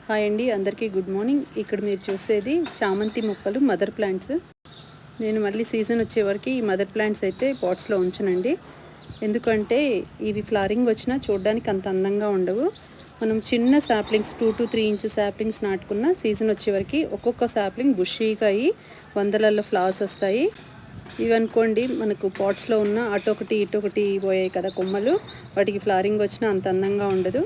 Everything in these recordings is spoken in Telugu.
హాయ్ అండి, అందరికీ గుడ్ మార్నింగ్. ఇక్కడ మీరు చూసేది చామంతి మొక్కలు, మదర్ ప్లాంట్స్. నేను మళ్ళీ సీజన్ వచ్చే వరకు ఈ మదర్ ప్లాంట్స్ అయితే పాట్స్లో ఉంచనండి. ఎందుకంటే ఇవి ఫ్లవరింగ్ వచ్చినా చూడడానికి అంత అందంగా ఉండవు. మనం చిన్న సాప్లింగ్స్ 2 to 3 ఇంచ్ సాప్లింగ్స్ నాటుకున్న సీజన్ వచ్చే వరకు ఒక్కొక్క సాప్లింగ్ బుషీగా అయ్యి వందలలో ఫ్లవర్స్ వస్తాయి. ఇవి అనుకోండి మనకు పాట్స్లో ఉన్న అటొకటి ఇటొకటి పోయాయి కదా కొమ్మలు, వాటికి ఫ్లవరింగ్ వచ్చినా అంత అందంగా ఉండదు.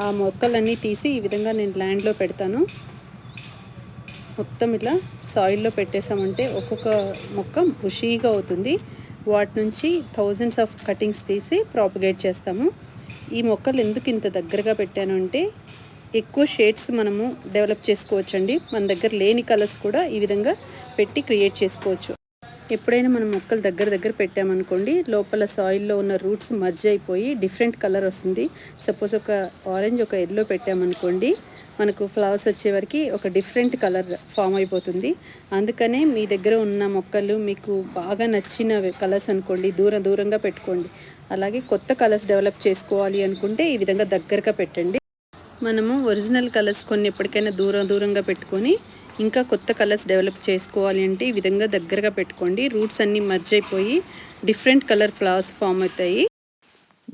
ఆ మొక్కలన్నీ తీసి ఈ విధంగా నేను ల్యాండ్లో పెడతాను. మొత్తం ఇలా సాయిల్లో పెట్టేసామంటే ఒక్కొక్క మొక్క బుషీగా అవుతుంది. వాటి నుంచి థౌజండ్స్ ఆఫ్ కటింగ్స్ తీసి ప్రాపగేట్ చేస్తాము. ఈ మొక్కలు ఎందుకు ఇంత దగ్గరగా పెట్టాను అంటే ఎక్కువ షేడ్స్ మనము డెవలప్ చేసుకోవచ్చండి. మన దగ్గర లేని కలర్స్ కూడా ఈ విధంగా పెట్టి క్రియేట్ చేసుకోవచ్చు. ఎప్పుడైనా మనం మొక్కలు దగ్గర పెట్టామనుకోండి, లోపల సాయిల్లో ఉన్న రూట్స్ మర్జ్ అయిపోయి డిఫరెంట్ కలర్ వస్తుంది. సపోజ్ ఒక ఆరెంజ్, ఒక ఎల్లో పెట్టామనుకోండి, మనకు ఫ్లవర్స్ వచ్చే వరకు ఒక డిఫరెంట్ కలర్ ఫామ్ అయిపోతుంది. అందుకనే మీ దగ్గర ఉన్న మొక్కలు మీకు బాగా నచ్చిన కలర్స్ అనుకోండి, దూరంగా పెట్టుకోండి. అలాగే కొత్త కలర్స్ డెవలప్ చేసుకోవాలి అనుకుంటే ఈ విధంగా దగ్గరగా పెట్టండి. మనము ఒరిజినల్ కలర్స్ కొన్ని ఎప్పటికైనా దూరంగా పెట్టుకొని ఇంకా కొత్త కలర్స్ డెవలప్ చేసుకోవాలి అంటే ఈ విధంగా దగ్గరగా పెట్టుకోండి. రూట్స్ అన్నీ మర్జ్ అయిపోయి డిఫరెంట్ కలర్ ఫ్లవర్స్ ఫామ్ అవుతాయి.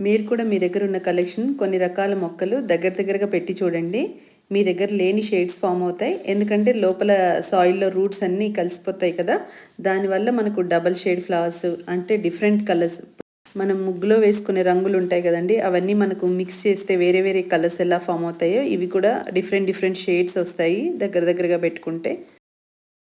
మీరు కూడా మీ దగ్గర ఉన్న కలెక్షన్ కొన్ని రకాల మొక్కలు దగ్గరగా పెట్టి చూడండి. మీ దగ్గర లేని షేడ్స్ ఫామ్ అవుతాయి. ఎందుకంటే లోపల సాయిల్లో రూట్స్ అన్నీ కలిసిపోతాయి కదా, దానివల్ల మనకు డబల్ షేడ్ ఫ్లవర్స్ అంటే డిఫరెంట్ కలర్స్, మనం ముగ్గులో వేసుకునే రంగులు ఉంటాయి కదండి, అవన్నీ మనకు మిక్స్ చేస్తే వేరే కలర్స్ ఎలా ఫామ్ అవుతాయో ఇవి కూడా డిఫరెంట్ షేడ్స్ వస్తాయి దగ్గరగా పెట్టుకుంటే.